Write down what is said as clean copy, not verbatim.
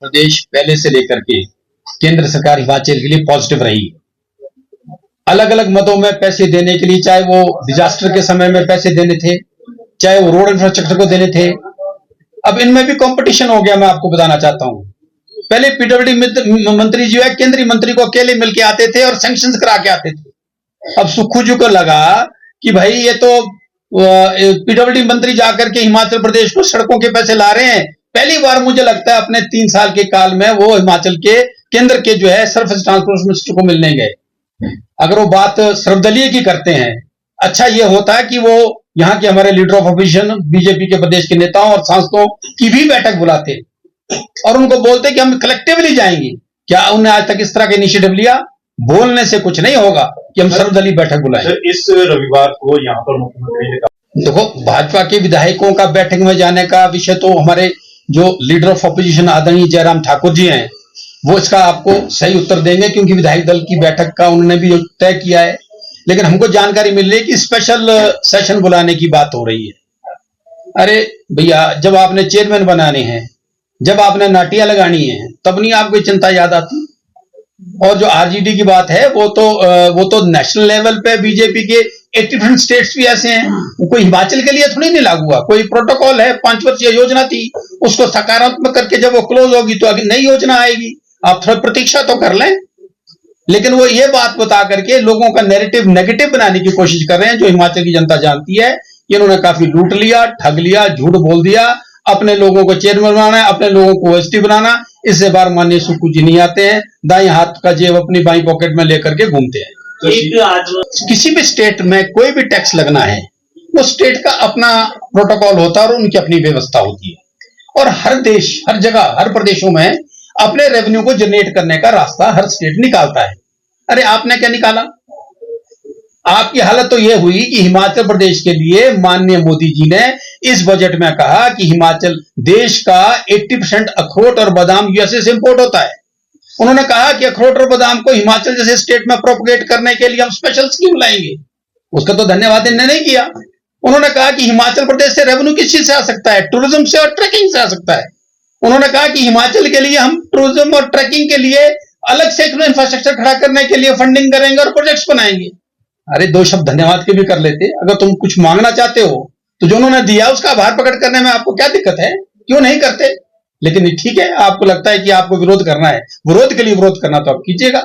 प्रदेश पहले से लेकर के केंद्र सरकार हिमाचल के लिए पॉजिटिव रही। अलग अलग मदों में पैसे देने के लिए, चाहे वो डिजास्टर के समय में पैसे देने थे, चाहे वो रोड इंफ्रास्ट्रक्चर को देने थे। अब इनमें भी कंपटीशन हो गया। मैं आपको बताना चाहता हूं, पहले पीडब्ल्यूडी मंत्री जो है केंद्रीय मंत्री को अकेले मिलके आते थे और सैंक्शंस करा के आते थे। अब सुक्खू जी को लगा कि भाई ये तो पीडब्ल्यूडी मंत्री जाकर के हिमाचल प्रदेश को सड़कों के पैसे ला रहे हैं। पहली बार मुझे लगता है अपने 3 साल के काल में वो हिमाचल के केंद्र के जो है सरफेस ट्रांसपोर्ट मिनिस्टर को मिलने गए। अगर वो बात सर्वदलीय की करते हैं, अच्छा ये होता है कि वो यहाँ के हमारे लीडर ऑफ अपोजिशन बीजेपी के प्रदेश के नेताओं और सांसदों की भी बैठक बुलाते और उनको बोलते कि हम कलेक्टिवली जाएंगे। क्या उन्होंने आज तक इस तरह का इनिशिएटिव लिया? बोलने से कुछ नहीं होगा कि हम सर्वदलीय बैठक बुलाएं। इस रविवार को यहाँ पर मुख्यमंत्री ने कहा, देखो भाजपा के विधायकों का बैठक में जाने का विषय तो हमारे जो लीडर ऑफ अपोजिशन आदरणीय जयराम ठाकुर जी हैं वो इसका आपको सही उत्तर देंगे, क्योंकि विधायक दल की बैठक का उन्होंने भी तय किया है। लेकिन हमको जानकारी मिल रही है कि स्पेशल सेशन बुलाने की बात हो रही है। अरे भैया, जब आपने चेयरमैन बनाने हैं, जब आपने नाटियां लगानी है, तब नहीं आपको चिंता याद आती? और जो आरजीडी की बात है वो तो नेशनल लेवल पे बीजेपी के 80% स्टेट्स भी ऐसे हैं। कोई हिमाचल के लिए थोड़ी नहीं लागू हुआ। कोई प्रोटोकॉल है, 5 वर्षीय योजना थी, उसको सकारात्मक करके जब वो क्लोज होगी तो आगे नई योजना आएगी। आप थोड़ा प्रतीक्षा तो कर लें। लेकिन वो ये बात बता करके लोगों का नैरेटिव नेगेटिव बनाने की कोशिश कर रहे हैं, जो हिमाचल की जनता जानती है कि इन्होंने काफी लूट लिया, ठग लिया, झूठ बोल दिया। अपने लोगों को चेयरमैन बनाना है, अपने लोगों को ओएसडी बनाना, इससे बार माननीय सुक्खू जी नहीं आते हैं। दाएं हाथ का जेब अपनी बाई पॉकेट में लेकर के घूमते हैं। किसी भी स्टेट में कोई भी टैक्स लगना है, वो स्टेट का अपना प्रोटोकॉल होता है और उनकी अपनी व्यवस्था होती है। और हर देश, हर जगह, हर प्रदेशों में अपने रेवेन्यू को जनरेट करने का रास्ता हर स्टेट निकालता है। अरे आपने क्या निकाला? आपकी हालत तो यह हुई कि हिमाचल प्रदेश के लिए माननीय मोदी जी ने इस बजट में कहा कि हिमाचल देश का 80% अखरोट और बादाम यूएसए से इंपोर्ट होता है। उन्होंने कहा कि अखरोट और बादाम को हिमाचल जैसे स्टेट में प्रोपगेट करने के लिए हम स्पेशल स्कीम लाएंगे। उसका तो धन्यवाद इन्होंने नहीं किया। उन्होंने कहा कि हिमाचल प्रदेश से रेवेन्यू किस चीज से आ सकता है? टूरिज्म से और ट्रैकिंग से आ सकता है। उन्होंने कहा कि हिमाचल के लिए हम टूरिज्म और ट्रैकिंग के लिए अलग से इंफ्रास्ट्रक्चर खड़ा करने के लिए फंडिंग करेंगे और प्रोजेक्ट्स बनाएंगे। अरे 2 शब्द धन्यवाद के भी कर लेते। अगर तुम कुछ मांगना चाहते हो तो जो उन्होंने दिया उसका आभार प्रकट करने में आपको क्या दिक्कत है? क्यों नहीं करते? लेकिन ठीक है, आपको लगता है कि आपको विरोध करना है, विरोध के लिए विरोध करना तो आप कीजिएगा।